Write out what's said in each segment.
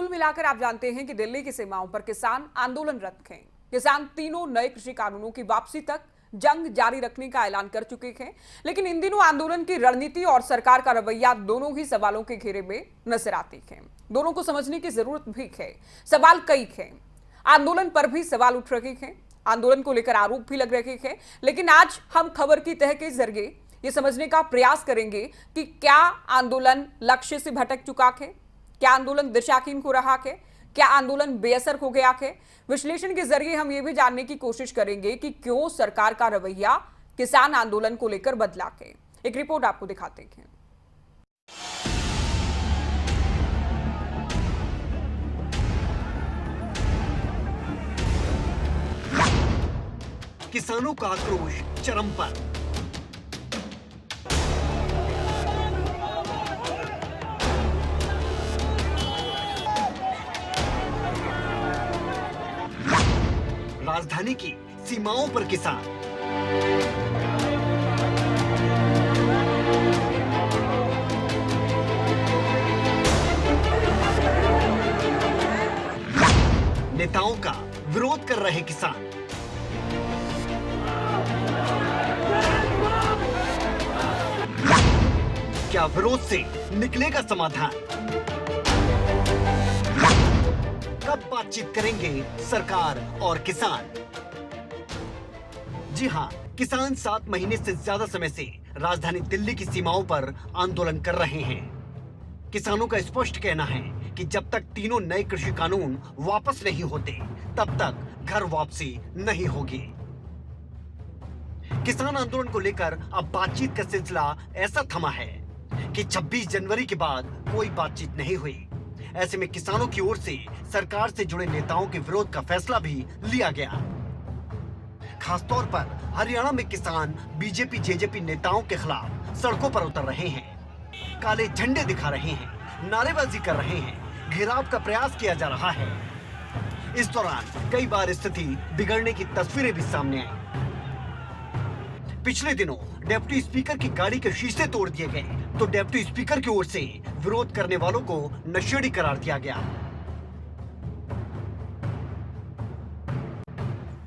कुल मिलाकर आप जानते हैं कि दिल्ली की सीमाओं पर किसान आंदोलनरत हैं। किसान तीनों नए कृषि कानूनों की वापसी तक जंग जारी रखने का ऐलान कर चुके हैं, लेकिन इन दिनों आंदोलन की रणनीति और सरकार का रवैया दोनों ही सवालों के घेरे में नजर आती है। दोनों को समझने की जरूरत भी है। सवाल कई हैं, आंदोलन पर भी सवाल उठ रहे हैं, आंदोलन को लेकर आरोप भी लग रहे हैं, लेकिन आज हम खबर की तह के जरिए ये समझने का प्रयास करेंगे कि क्या आंदोलन लक्ष्य से भटक चुका है, क्या आंदोलन दिशाहीन हो रहा है, क्या आंदोलन बेअसर हो गया है। विश्लेषण के जरिए हम ये भी जानने की कोशिश करेंगे कि क्यों सरकार का रवैया किसान आंदोलन को लेकर बदला है। एक रिपोर्ट आपको दिखाते हैं। किसानों का आक्रोश चरम पर। राजधानी की सीमाओं पर किसान। नेताओं का विरोध कर रहे किसान। क्या विरोध से निकलेगा समाधान? कब बातचीत करेंगे सरकार और किसान? जी हां, किसान 7 महीने से ज्यादा समय से राजधानी दिल्ली की सीमाओं पर आंदोलन कर रहे हैं। किसानों का स्पष्ट कहना है कि जब तक तीनों नए कृषि कानून वापस नहीं होते, तब तक घर वापसी नहीं होगी। किसान आंदोलन को लेकर अब बातचीत का सिलसिला ऐसा थमा है कि 26 जनवरी के बाद कोई बातचीत नहीं हुई। ऐसे में किसानों की ओर से सरकार से जुड़े नेताओं के विरोध का फैसला भी लिया गया। खासतौर पर हरियाणा में किसान बीजेपी जेजेपी नेताओं के खिलाफ सड़कों पर उतर रहे हैं, काले झंडे दिखा रहे हैं, नारेबाजी कर रहे हैं, घेराव का प्रयास किया जा रहा है। इस दौरान कई बार स्थिति बिगड़ने की तस्वीरें भी सामने आई। पिछले दिनों डिप्टी स्पीकर की गाड़ी के शीशे तोड़ दिए गए, तो डिप्टी स्पीकर की ओर से विरोध करने वालों को नशेड़ी करार दिया गया।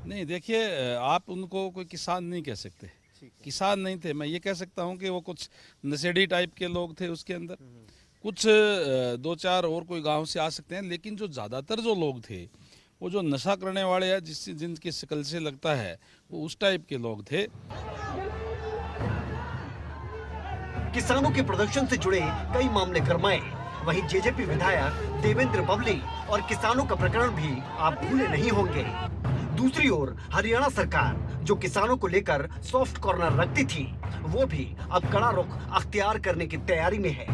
नहीं, देखिए, आप उनको कोई किसान नहीं कह सकते। किसान नहीं थे। मैं ये कह सकता हूँ कि वो कुछ नशेड़ी टाइप के लोग थे उसके अंदर। कुछ 2-4 और कोई गांव से आ सकते हैं, लेकिन जो ज्यादातर जो लोग थे वो जो नशा करने वाले हैं, जिनकी शक्ल से लगता है वो उस टाइप के लोग थे। किसानों के प्रदर्शन से जुड़े कई मामले गरमाए। वहीं जेजेपी विधायक देवेंद्र बबली और किसानों का प्रकरण भी आप भूले नहीं होंगे। दूसरी ओर हरियाणा सरकार, जो किसानों को लेकर सॉफ्ट कॉर्नर रखती थी, वो भी अब कड़ा रुख अख्तियार करने की तैयारी में है।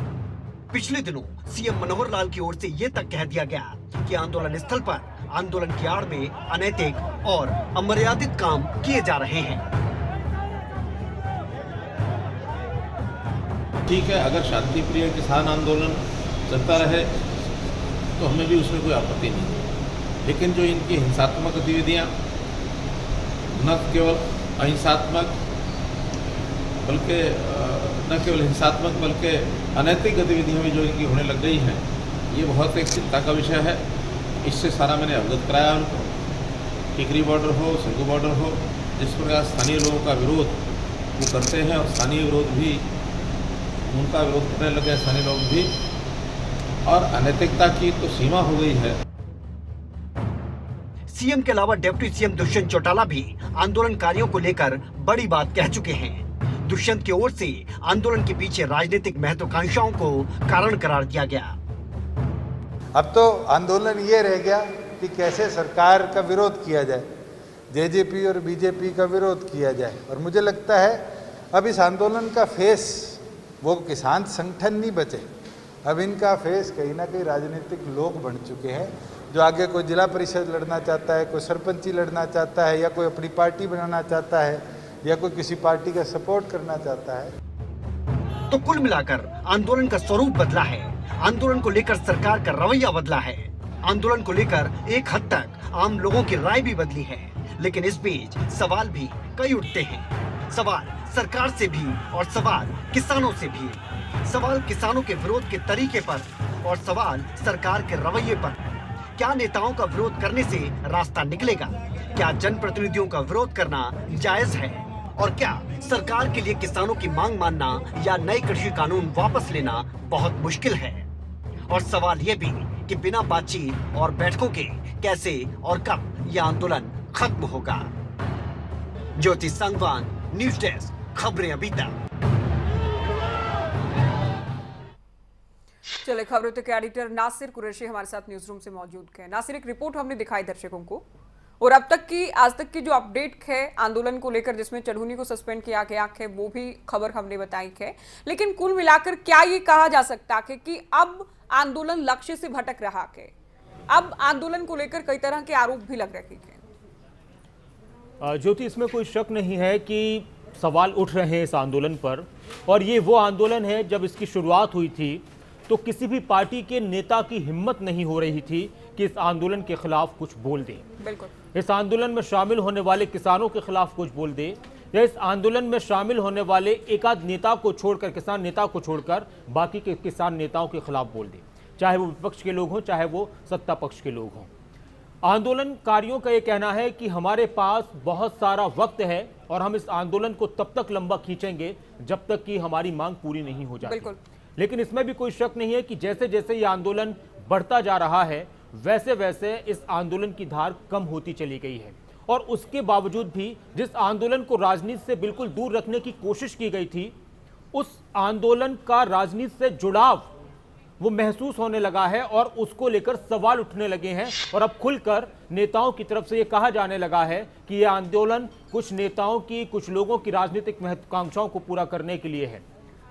पिछले दिनों सीएम मनोहर लाल की ओर से ये तक कह दिया गया कि आंदोलन स्थल पर आंदोलन की आड़ में अनैतिक और अमर्यादित काम किए जा रहे हैं। ठीक है, अगर शांति प्रिय किसान आंदोलन चलता रहे तो हमें भी उसमें कोई आपत्ति नहीं, लेकिन जो इनकी हिंसात्मक गतिविधियां, न केवल अहिंसात्मक बल्कि न केवल हिंसात्मक बल्कि अनैतिक गतिविधियां भी जो इनकी होने लग गई हैं, ये बहुत एक चिंता का विषय है। इससे सारा मैंने अवगत कराया उनको। टिकरी बॉर्डर हो, सिंगू बॉर्डर हो, जिस प्रकार स्थानीय लोगों का विरोध वो करते हैं और स्थानीय विरोध भी उनका विरोध करने लगे स्थानीय लोग भी, और अनैतिकता की तो सीमा हो गई है। सीएम के अलावा डिप्टी सीएम दुष्यंत चौटाला भी आंदोलनकारियों को लेकर बड़ी बात कह चुके हैं। दुष्यंत की ओर से आंदोलन के पीछे राजनीतिक महत्वाकांक्षाओं को कारण करार दिया गया। अब तो आंदोलन ये रह गया कि कैसे सरकार का विरोध किया जाए, जेजेपी और बीजेपी का विरोध किया जाए। और मुझे लगता है अब इस आंदोलन का फेस वो किसान संगठन नहीं बचे, अब इनका फेस कहीं ना कहीं राजनीतिक लोग बन चुके हैं। जो आगे कोई जिला परिषद लड़ना चाहता है, कोई सरपंची लड़ना चाहता है, या कोई अपनी पार्टी बनाना चाहता है, या कोई किसी पार्टी का सपोर्ट करना चाहता है। तो कुल मिलाकर आंदोलन का स्वरूप बदला है, आंदोलन को लेकर सरकार का रवैया बदला है, आंदोलन को लेकर एक हद तक आम लोगों की राय भी बदली है। लेकिन इस बीच सवाल भी कई उठते हैं, सवाल सरकार से भी और सवाल किसानों से भी। सवाल किसानों के विरोध के तरीके पर और सवाल सरकार के रवैये पर। क्या नेताओं का विरोध करने से रास्ता निकलेगा? क्या जनप्रतिनिधियों का विरोध करना जायज है? और क्या सरकार के लिए किसानों की मांग मानना या नए कृषि कानून वापस लेना बहुत मुश्किल है? और सवाल ये भी कि बिना बातचीत और बैठकों के कैसे और कब यह आंदोलन खत्म होगा? ज्योति संगवान, न्यूज डेस्क, खबरें अभी तक। चले खबरों तक के एडिटर नासिर कुरैशी हमारे साथ न्यूज रूम से मौजूद हैं। नासिर, एक रिपोर्ट हमने दिखाई दर्शकों को और अब तक की आज तक की जो अपडेट है आंदोलन को लेकर, जिसमें चढ़ूनी को सस्पेंड किया गया है, वो भी खबर हमने बताई है। लेकिन कुल मिलाकर क्या ये कहा जा सकता है कि अब आंदोलन लक्ष्य से भटक रहा है? अब आंदोलन को लेकर कई तरह के आरोप भी लग रहे हैं। ज्योति, इसमें कोई शक नहीं है कि सवाल उठ रहे हैं इस आंदोलन पर, और ये वो आंदोलन है जब इसकी शुरुआत हुई थी तो किसी भी पार्टी के नेता की हिम्मत नहीं हो रही थी कि इस आंदोलन के खिलाफ कुछ बोल दे। बिल्कुल। इस आंदोलन में शामिल होने वाले किसानों के खिलाफ कुछ बोल दे, या इस आंदोलन में शामिल होने वाले एक आध नेता को छोड़कर, किसान नेता को छोड़कर बाकी के किसान नेताओं के खिलाफ बोल दे, चाहे वो विपक्ष के लोग हों चाहे वो सत्ता पक्ष के लोग हों। आंदोलनकारियों का ये कहना है कि हमारे पास बहुत सारा वक्त है और हम इस आंदोलन को तब तक लंबा खींचेंगे जब तक कि हमारी मांग पूरी नहीं हो जाती। बिल्कुल। लेकिन इसमें भी कोई शक नहीं है कि जैसे जैसे ये आंदोलन बढ़ता जा रहा है वैसे वैसे इस आंदोलन की धार कम होती चली गई है, और उसके बावजूद भी जिस आंदोलन को राजनीति से बिल्कुल दूर रखने की कोशिश की गई थी, उस आंदोलन का राजनीति से जुड़ाव वो महसूस होने लगा है और उसको लेकर सवाल उठने लगे हैं। और अब खुलकर नेताओं की तरफ से ये कहा जाने लगा है कि यह आंदोलन कुछ नेताओं की, कुछ लोगों की राजनीतिक महत्वाकांक्षाओं को पूरा करने के लिए है।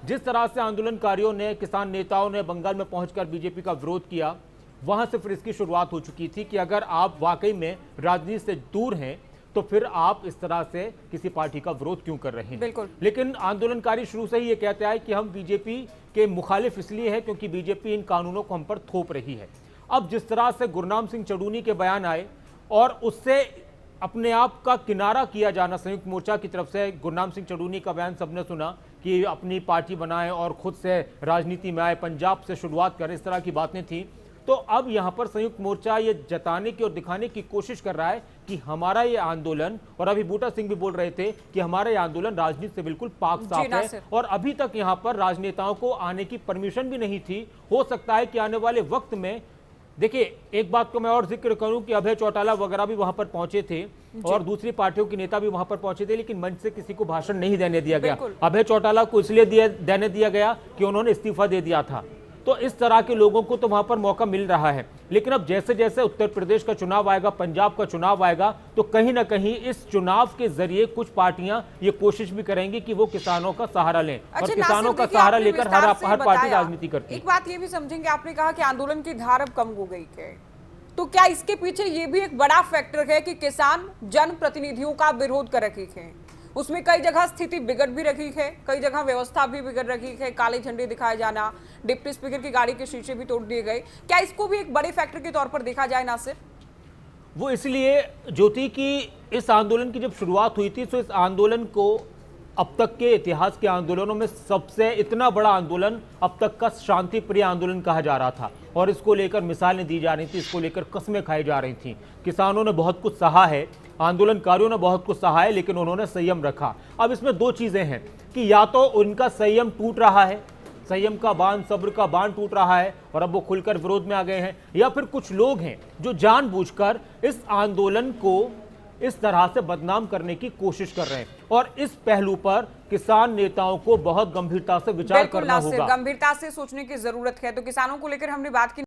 जिस तरह से आंदोलनकारियों ने, किसान नेताओं ने बंगाल में पहुंचकर बीजेपी का विरोध किया, वहां से फिर इसकी शुरुआत हो चुकी थी कि अगर आप वाकई में राजनीति से दूर हैं तो फिर आप इस तरह से किसी पार्टी का विरोध क्यों कर रहे हैं। बिल्कुल। लेकिन आंदोलनकारी शुरू से ही ये कहते हैं कि हम बीजेपी के मुखालिफ इसलिए हैं क्योंकि बीजेपी इन कानूनों को हम पर थोप रही है। अब जिस तरह से गुरनाम सिंह चढ़ूनी के बयान आए और उससे अपने आप का किनारा किया जाना, संयुक्त मोर्चा की तरफ से गुरनाम सिंह चढ़ूनी का बयान सबने सुना कि अपनी पार्टी बनाए और खुद से राजनीति में आए, पंजाब से शुरुआत करें, इस तरह की बातें थी। तो अब यहां पर संयुक्त मोर्चा ये जताने की और दिखाने की कोशिश कर रहा है कि हमारा ये आंदोलन, और अभी बूटा सिंह भी बोल रहे थे कि हमारा ये आंदोलन राजनीति से बिल्कुल पाक साफ है, और अभी तक यहां पर राजनेताओं को आने की परमिशन भी नहीं थी। हो सकता है कि आने वाले वक्त में, देखिए एक बात को मैं और जिक्र करूं कि अभय चौटाला वगैरह भी वहां पर पहुंचे थे और दूसरी पार्टियों के नेता भी वहां पर पहुंचे थे, लेकिन मंच से किसी को भाषण नहीं देने दिया गया। अभय चौटाला को इसलिए देने दिया गया कि उन्होंने इस्तीफा दे दिया था। तो इस तरह के लोगों को तो वहां पर मौका मिल रहा है। लेकिन अब जैसे जैसे उत्तर प्रदेश का चुनाव आएगा, पंजाब का चुनाव आएगा, तो कहीं ना कहीं इस चुनाव के जरिए कुछ पार्टियां ये कोशिश भी करेंगी कि वो किसानों का सहारा लें। और किसानों का सहारा लेकर हर पार्टी राजनीति करती है। एक बात ये भी समझेंगे, आपने कहा कि आंदोलन की धार अब कम हो गई है, तो क्या इसके पीछे ये भी एक बड़ा फैक्टर है कि किसान जनप्रतिनिधियों का विरोध कर रहे हैं? उसमें कई जगह स्थिति बिगड़ भी रही है, कई जगह व्यवस्था भी बिगड़ रही है, काले झंडे दिखाए जाना, डिप्टी स्पीकर की गाड़ी के शीशे भी तोड़ दिए गए। क्या इसको भी एक बड़े फैक्टर के तौर पर देखा जाए नासिर? वो इसलिए ज्योति की इस आंदोलन की जब शुरुआत हुई थी तो इस आंदोलन को अब तक के इतिहास के आंदोलनों में सबसे इतना बड़ा आंदोलन अब तक का शांति प्रिय आंदोलन कहा जा रहा था, और इसको लेकर मिसालें दी जा रही थी, इसको लेकर कस्में खाई जा रही थी। किसानों ने बहुत कुछ सहा है, आंदोलनकारियों ने बहुत कुछ सहा है, लेकिन उन्होंने संयम रखा। अब इसमें दो चीजें हैं कि या तो उनका संयम टूट रहा है, संयम का बांध, सब्र का बांध टूट रहा है और अब वो खुलकर विरोध में आ गए हैं, या फिर कुछ लोग हैं जो जानबूझकर इस आंदोलन को इस तरह से बदनाम करने की कोशिश कर रहे हैं। और इस पहलू पर किसान नेताओं को बहुत गंभीरता से विचार करना होगा। गंभीरता से सोचने की जरूरत है। तो किसानों को लेकर हमने बात की।